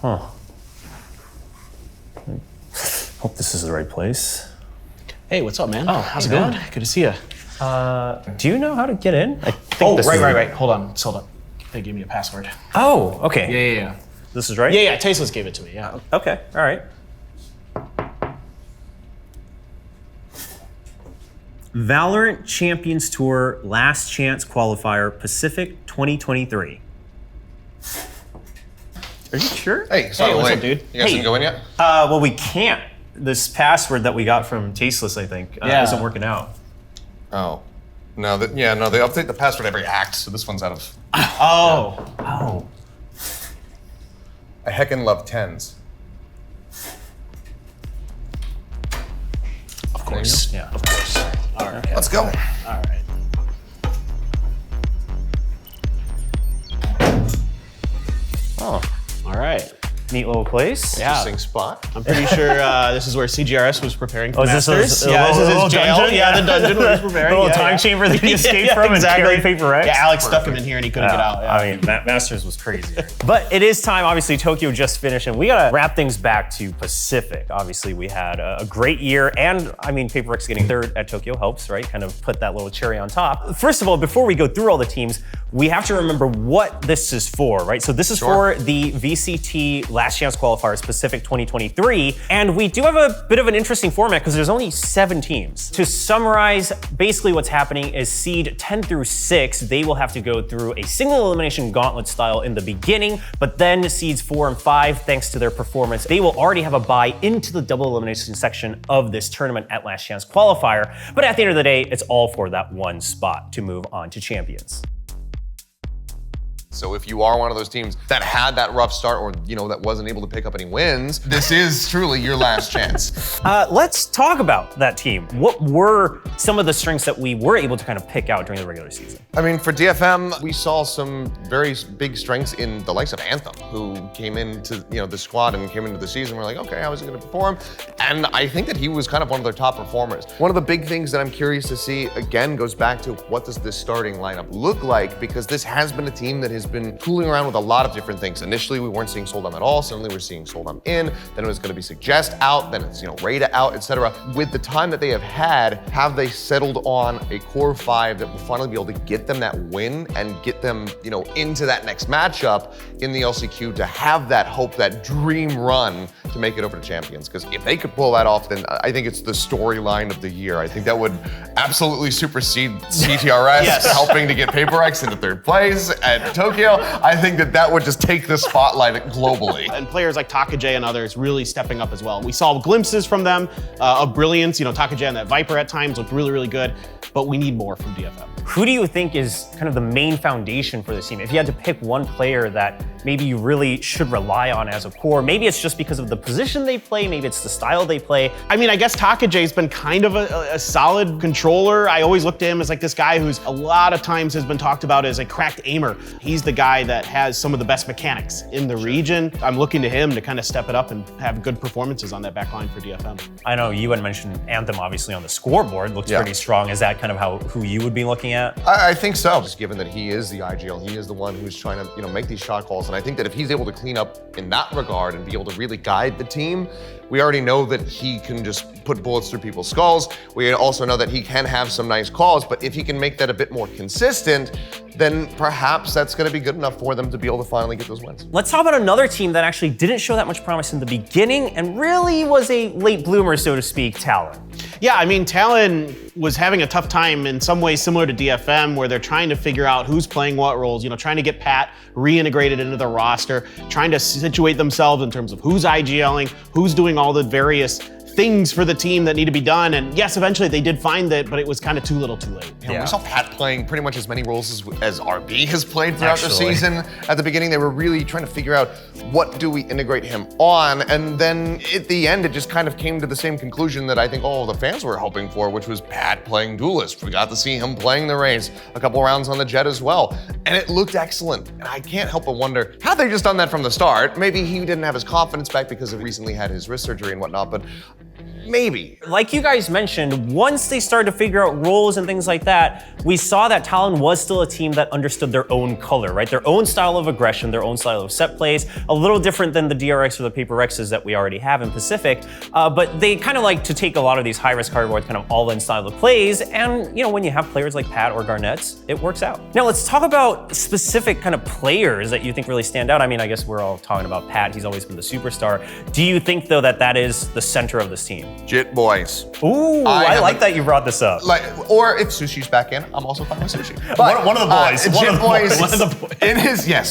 Huh. Hope this is the right place. Hey, what's up, man? Oh, how's it going? Good to see you. Do you know how to get in? I think right. Hold on. They gave me a password. Oh, okay. Yeah. This is right? Yeah. Tasteless gave it to me, yeah. Okay, all right. VALORANT Champions Tour Last Chance Qualifier Pacific 2023. Are you sure? Hey, what's up, dude? You guys didn't go in yet? Well, we can't. This password that we got from Tasteless, I think, isn't working out. Oh. No, they update the password every act, so this one's out of... Oh. I heckin' love tens. Of course. Yeah. Of course. All right. Let's go. All right. Oh. All right. Neat little place. Yeah. Interesting spot. I'm pretty sure this is where CGRS was preparing for Is Masters. this this is little his jail. dungeon? Yeah, the dungeon where he's preparing. The little time chamber that he escaped from and carried paper X? Yeah, Alex stuck him in here and he couldn't get out. Yeah. I mean, Masters was crazy. But it is time, obviously, Tokyo just finished, and we gotta wrap things back to Pacific. Obviously, we had a great year, and I mean, Paper X getting third at Tokyo helps, right? Kind of put that little cherry on top. First of all, before we go through all the teams, we have to remember what this is for, right? So this is for the VCT Last Chance Qualifiers Pacific 2023, and we do have a bit of an interesting format because there's only 7 teams. To summarize, basically what's happening is seed 10 through 6, they will have to go through a single elimination gauntlet style in the beginning, but then seeds 4 and 5, thanks to their performance, they will already have a bye into the double elimination section of this tournament at Last Chance Qualifier. But at the end of the day, it's all for that one spot to move on to champions. So if you are one of those teams that had that rough start or, that wasn't able to pick up any wins, this is truly your last chance. Let's talk about that team. What were some of the strengths that we were able to kind of pick out during the regular season? I mean, for DFM, we saw some very big strengths in the likes of Anthem, who came into, the squad and came into the season. We're like, okay, how is he gonna perform? And I think that he was kind of one of their top performers. One of the big things that I'm curious to see, again, goes back to what does this starting lineup look like? Because this has been a team that has been tooling around with a lot of different things. Initially, we weren't seeing Soldam at all. Suddenly, we're seeing Soldam in. Then it was going to be Suggest out. Then it's Rada out, etc. With the time that they have they settled on a core 5 that will finally be able to get them that win and get them, into that next matchup in the LCQ to have that hope, that dream run to make it over to champions? Because if they could pull that off, then I think it's the storyline of the year. I think that would absolutely supersede CTRS helping to get Paper X into 3rd place at Tokyo. I think that would just take the spotlight globally. And players like Takajay and others really stepping up as well. We saw glimpses from them of brilliance. Takajay and that Viper at times looked really, really good, but we need more from DFM. Who do you think is kind of the main foundation for this team? If you had to pick one player that maybe you really should rely on as a core, maybe it's just because of the position they play, maybe it's the style they play. I mean, I guess Takajay's been kind of a solid controller. I always looked at him as like this guy who's a lot of times has been talked about as a cracked aimer. He's the guy that has some of the best mechanics in the region. I'm looking to him to kind of step it up and have good performances on that back line for DFM. I know you had mentioned Anthem obviously on the scoreboard, looks pretty strong. Is that kind of who you would be looking at? I think so, just given that he is the IGL, he is the one who's trying to make these shot calls, and I think that if he's able to clean up in that regard and be able to really guide the team, we already know that he can just put bullets through people's skulls. We also know that he can have some nice calls, but if he can make that a bit more consistent, then perhaps that's going to be good enough for them to be able to finally get those wins. Let's talk about another team that actually didn't show that much promise in the beginning and really was a late bloomer, so to speak, Talon. Yeah, I mean, Talon was having a tough time in some ways similar to DFM, where they're trying to figure out who's playing what roles, trying to get Pat reintegrated into the roster, trying to situate themselves in terms of who's IGLing, who's doing all the various things for the team that need to be done. And yes, eventually they did find that, but it was kind of too little too late. We saw Pat playing pretty much as many roles as RB has played throughout the season. At the beginning, they were really trying to figure out what do we integrate him on, and then at the end, it just kind of came to the same conclusion that I think all of the fans were hoping for, which was Pat playing Duelist. We got to see him playing the Raze, a couple rounds on the Jet as well, and it looked excellent. And I can't help but wonder, had they just done that from the start, maybe he didn't have his confidence back because he recently had his wrist surgery and whatnot, but maybe. Like you guys mentioned, once they started to figure out roles and things like that, we saw that Talon was still a team that understood their own color, right? Their own style of aggression, their own style of set plays, a little different than the DRX or the Paper Rexes that we already have in Pacific. But they kind of like to take a lot of these high-risk, high-reward kind of all-in style of plays. And, you know, when you have players like Pat or Garnett, it works out. Now, let's talk about specific kind of players that you think really stand out. I mean, I guess we're all talking about Pat. He's always been the superstar. Do you think, though, that that is the center of this team? Jit boys. Ooh, I like that you brought this up. Or if Sushi's back in, I'm also fine with Sushi. But one of the boys. One of the boys.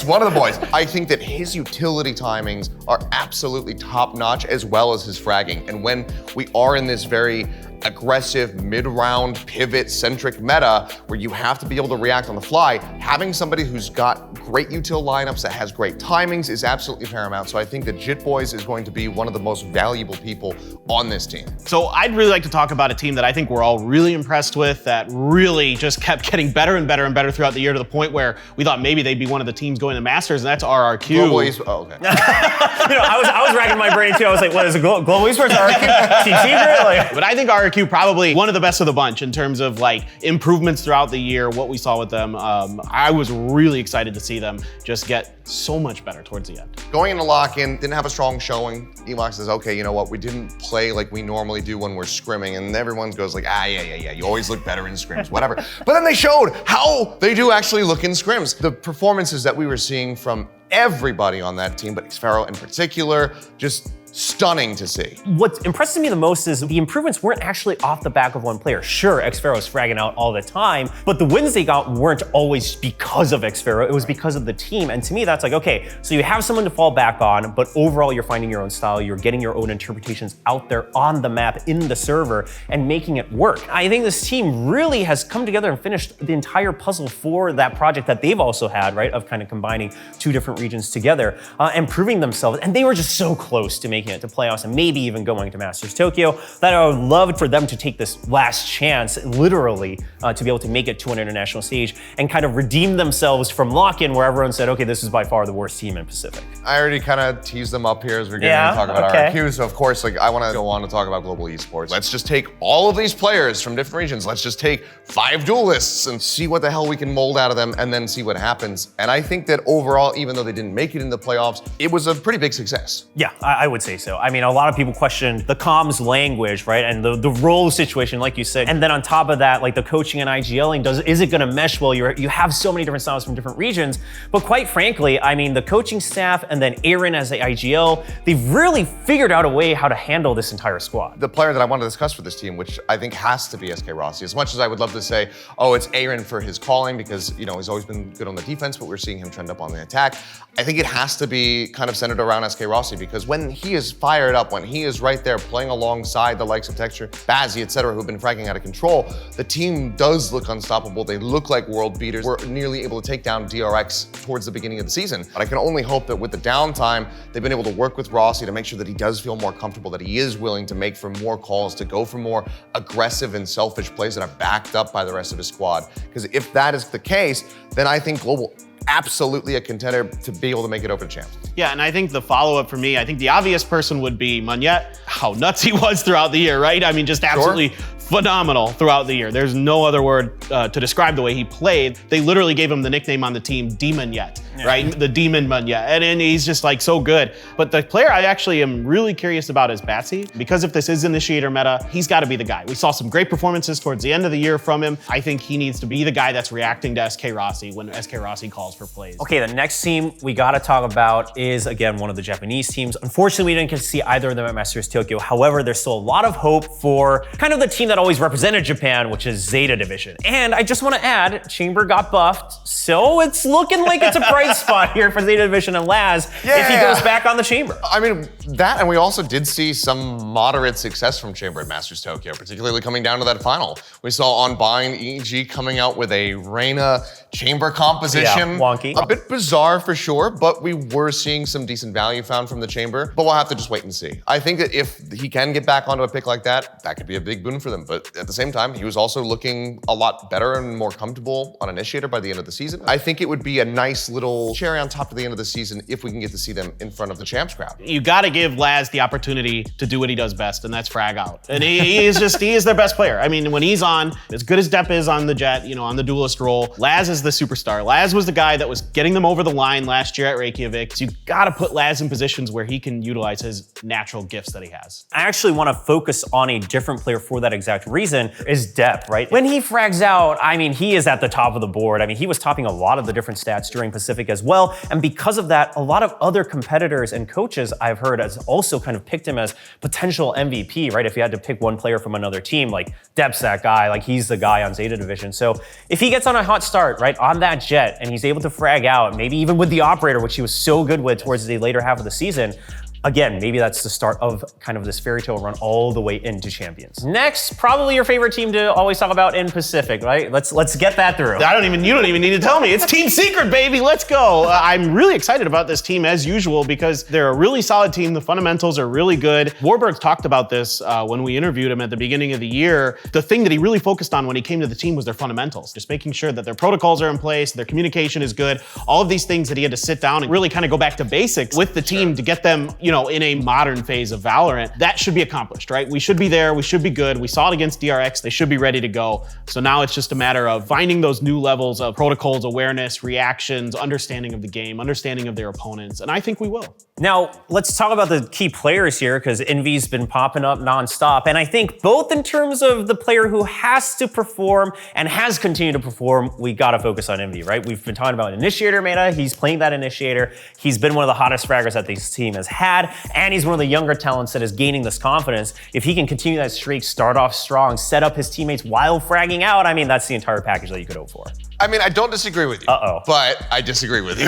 One of the boys. I think that his utility timings are absolutely top-notch, as well as his fragging. And when we are in this very aggressive mid-round pivot-centric meta where you have to be able to react on the fly, having somebody who's got great util lineups that has great timings is absolutely paramount. So I think that Jit Boys is going to be one of the most valuable people on this team. So I'd really like to talk about a team that I think we're all really impressed with, that really just kept getting better and better and better throughout the year, to the point where we thought maybe they'd be one of the teams going to Masters, and that's RRQ. Oh, okay. You know, I was racking my brain too. I was like, what is it? Global Esports, RRQ, Team Secret? Like, but I think RRQ probably one of the best of the bunch in terms of like improvements throughout the year, what we saw with them. I was really excited to see them just get so much better towards the end. Going into lock-in, didn't have a strong showing. Elox says, okay, you know what? We didn't play like we normally do when we're scrimming. And everyone goes like, yeah. You always look better in scrims, whatever. But then they showed how they do actually look in scrims. The performances that we were seeing from everybody on that team, but Xfero in particular, just stunning to see. What impresses me the most is the improvements weren't actually off the back of one player. Sure, Xfero's fragging out all the time, but the wins they got weren't always because of Xfero, it was because of the team. And to me, that's like, okay, so you have someone to fall back on, but overall you're finding your own style, you're getting your own interpretations out there on the map, in the server, and making it work. I think this team really has come together and finished the entire puzzle for that project that they've also had, right, of kind of combining two different regions together and proving themselves. And they were just so close to making it to playoffs and maybe even going to Masters Tokyo, that I would love for them to take this last chance, literally, to be able to make it to an international stage and kind of redeem themselves from lock-in, where everyone said, okay, this is by far the worst team in Pacific. I already kind of teased them up here as we're getting to talk about RRQ. So of course, like, I want to go on to talk about global esports. Let's just take all of these players from different regions. Let's just take 5 duelists and see what the hell we can mold out of them, and then see what happens. And I think that overall, even though they didn't make it in the playoffs, it was a pretty big success. Yeah, I would say so. I mean, a lot of people questioned the comms language, right? And the role situation, like you said. And then on top of that, like the coaching and IGLing, is it gonna mesh well? You have so many different styles from different regions. But quite frankly, I mean, the coaching staff and then Aaron as the IGL, they've really figured out a way how to handle this entire squad. The player that I want to discuss for this team, which I think has to be SK Rossi, as much as I would love to say, oh, it's Aaron for his calling, because, you know, he's always been good on the defense, but we're seeing him trend up on the attack. I think it has to be kind of centered around SK Rossi, because when he is fired up, when he is right there playing alongside the likes of Texture, Bazzi, etc., who've been fragging out of control, the team does look unstoppable. They look like world beaters. We're nearly able to take down DRX towards the beginning of the season. But I can only hope that with the downtime, they've been able to work with Rossi to make sure that he does feel more comfortable, that he is willing to make for more calls, to go for more aggressive and selfish plays that are backed up by the rest of his squad. Because if that is the case, then I think Global absolutely a contender to be able to make it over to champs. Yeah, and I think the follow-up for me, I think the obvious person would be Munyet. How nuts he was throughout the year, right? I mean, just absolutely phenomenal throughout the year. There's no other word to describe the way he played. They literally gave him the nickname on the team, Demon Yet, right? The Demon Munyet, and he's just like so good. But the player I actually am really curious about is Bazzi, because if this is initiator meta, he's got to be the guy. We saw some great performances towards the end of the year from him. I think he needs to be the guy that's reacting to SK Rossi when SK Rossi calls for plays. Okay, the next team we got to talk about is, again, one of the Japanese teams. Unfortunately, we didn't get to see either of them at Masters Tokyo. However, there's still a lot of hope for kind of the team that always represented Japan, which is ZETA Division. And I just want to add, Chamber got buffed, so it's looking like it's a bright spot here for ZETA Division and Laz if he goes back on the Chamber. I mean, that, and we also did see some moderate success from Chamber at Masters Tokyo, particularly coming down to that final. We saw Onbind EG coming out with a Reina Chamber composition. Yeah, wonky. A bit bizarre for sure, but we were seeing some decent value found from the Chamber, but we'll have to just wait and see. I think that if he can get back onto a pick like that, that could be a big boon for them. But at the same time, he was also looking a lot better and more comfortable on Initiator by the end of the season. I think it would be a nice little cherry on top of the end of the season if we can get to see them in front of the champs crowd. You got to give Laz the opportunity to do what he does best, and that's frag out. And he is their best player. I mean, when he's on, as good as Depp is on the Jet, on the duelist role, Laz is the superstar. Laz was the guy that was getting them over the line last year at Reykjavik. So you got to put Laz in positions where he can utilize his natural gifts that he has. I actually want to focus on a different player for that exact reason, is Depp, right? When he frags out, I mean, he is at the top of the board. I mean, he was topping a lot of the different stats during Pacific as well. And because of that, a lot of other competitors and coaches I've heard has also kind of picked him as potential MVP, right? If you had to pick one player from another team, like Depp's that guy, like he's the guy on Zeta Division. So if he gets on a hot start, right, on that Jet, and he's able to frag out, maybe even with the Operator, which he was so good with towards the later half of the season, again, maybe that's the start of kind of this fairy tale run all the way into champions. Next, probably your favorite team to always talk about in Pacific, right? Let's get that through. You don't even need to tell me. It's Team Secret, baby. Let's go. I'm really excited about this team as usual because they're a really solid team. The fundamentals are really good. Warburg talked about this when we interviewed him at the beginning of the year. The thing that he really focused on when he came to the team was their fundamentals, just making sure that their protocols are in place, their communication is good, all of these things that he had to sit down and really kind of go back to basics with the team to get them, in a modern phase of Valorant. That should be accomplished, right? We should be there, we should be good. We saw it against DRX, they should be ready to go. So now it's just a matter of finding those new levels of protocols, awareness, reactions, understanding of the game, understanding of their opponents, and I think we will. Now, let's talk about the key players here, because Envy's been popping up nonstop. And I think both in terms of the player who has to perform and has continued to perform, we gotta focus on Envy, right? We've been talking about Initiator meta, he's playing that Initiator. He's been one of the hottest fraggers that this team has had, and he's one of the younger talents that is gaining this confidence. If he can continue that streak, start off strong, set up his teammates while fragging out, I mean, that's the entire package that you could hope for. I mean, I don't disagree with you. But I disagree with you.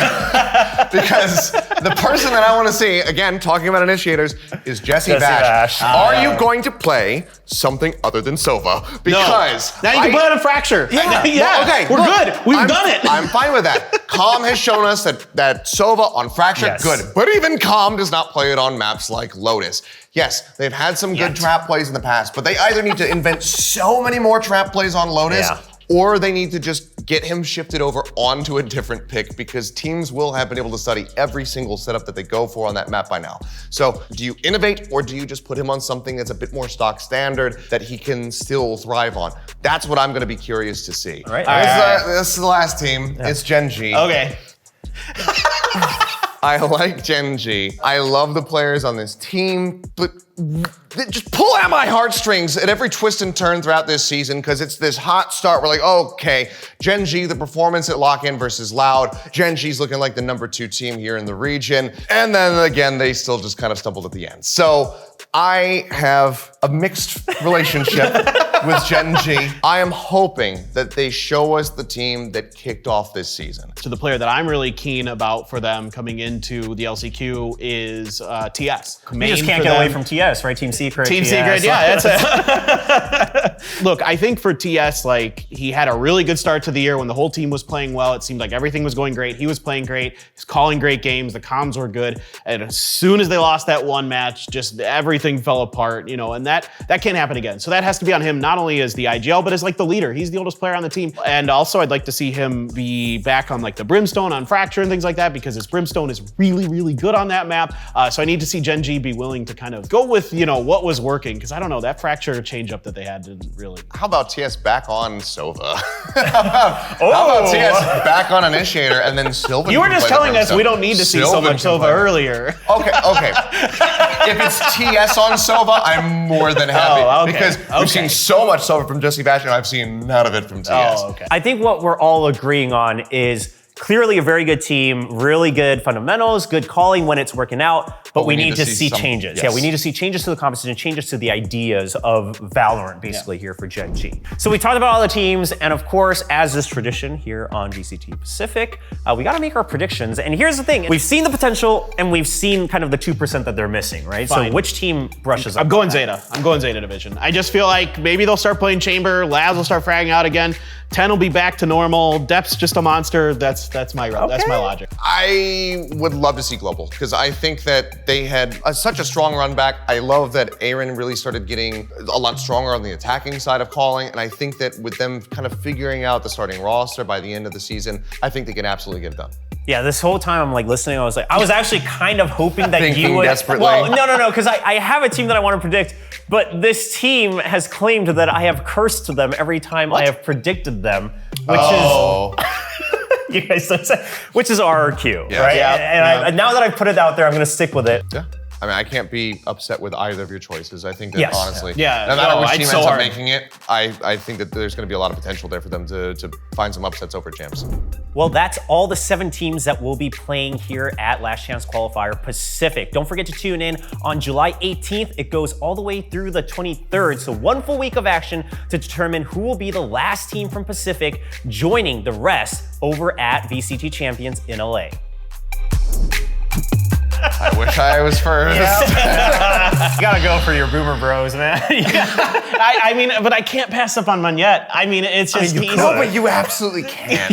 Because the person that I want to see, again, talking about initiators, is Jesse Bash. Are you going to play something other than Sova? Because now you can play on a Fracture. Yeah. Okay, we're good. We've done it. I'm fine with that. Calm has shown us that Sova on Fracture, good. But even Calm does not play it on maps like Lotus. Yes, they've had some good trap plays in the past, but they either need to invent so many more trap plays on Lotus, or they need to just get him shifted over onto a different pick, because teams will have been able to study every single setup that they go for on that map by now. So do you innovate, or do you just put him on something that's a bit more stock standard that he can still thrive on? That's what I'm going to be curious to see. All right. This is the last team. It's Gen G. Okay. I like Gen G. I love the players on this team, but just pull at my heartstrings at every twist and turn throughout this season, because it's this hot start. We're like, okay, Gen G, the performance at Lock-In versus Loud. Gen G's looking like the #2 team here in the region. And then again, they still just kind of stumbled at the end. So I have a mixed relationship with Gen G. I am hoping that they show us the team that kicked off this season. So the player that I'm really keen about for them coming into the LCQ is TS. You just can't get away from TS, right? Team Secret. Team Secret, yeah, that's it. Look, I think for TS, he had a really good start to the year when the whole team was playing well. It seemed like everything was going great. He was playing great. He's calling great games. The comms were good. And as soon as they lost that one match, just everything fell apart, and that can't happen again. So that has to be on him, not only as the IGL, but as the leader. He's the oldest player on the team. And also I'd like to see him be back on the Brimstone on Fracture and things like that, because his Brimstone is really, really good on that map. So I need to see Gen G be willing to kind of go with, what was working, because I don't know, that Fracture change-up that they had didn't really. How about TS back on Sova? How about TS back on Initiator and then Sylvan? You were just telling us we don't need to see so much Sova earlier. Okay. If it's TS on Sova, I'm more than happy. Because we've seen so much Sova from Jesse Bash, and I've seen none of it from TS. I think what we're all agreeing on is clearly a very good team, really good fundamentals, good calling when it's working out, but we need to see changes. Yes. Yeah, we need to see changes to the composition, changes to the ideas of Valorant, basically, here for Gen G. So we talked about all the teams, and of course, as is tradition here on VCT Pacific, we gotta make our predictions. And here's the thing, we've seen the potential, and we've seen kind of the 2% that they're missing, right? Fine. So which team brushes up? I'm going Zeta. I'm going Zeta Division. I just feel like maybe they'll start playing Chamber, Labs will start fragging out again. 10 will be back to normal. Depth's just a monster. That's my logic. I would love to see Global because I think that they had such a strong run back. I love that Aaron really started getting a lot stronger on the attacking side of calling, and I think that with them kind of figuring out the starting roster by the end of the season, I think they can absolutely get it done. Yeah, this whole time I'm like listening, I was actually kind of hoping that you would. Desperately. Well, no, because I have a team that I want to predict, but this team has claimed that I have cursed them every time I have predicted them, which is you guys, which is RRQ, right? Yeah. And now that I've put it out there, I'm going to stick with it. Yeah. I mean, I can't be upset with either of your choices. I think that honestly, Yeah. no matter No, which it's team so ends up hard. making it, I think that there's going to be a lot of potential there for them to find some upsets over champs. Well, that's all the 7 teams that will be playing here at Last Chance Qualifier Pacific. Don't forget to tune in on July 18th. It goes all the way through the 23rd, so 1 full week of action to determine who will be the last team from Pacific joining the rest over at VCT Champions in LA. I wish I was first. You gotta go for your boomer bros, man. I mean, but I can't pass up on Manette. I mean, it's just No, but you absolutely can.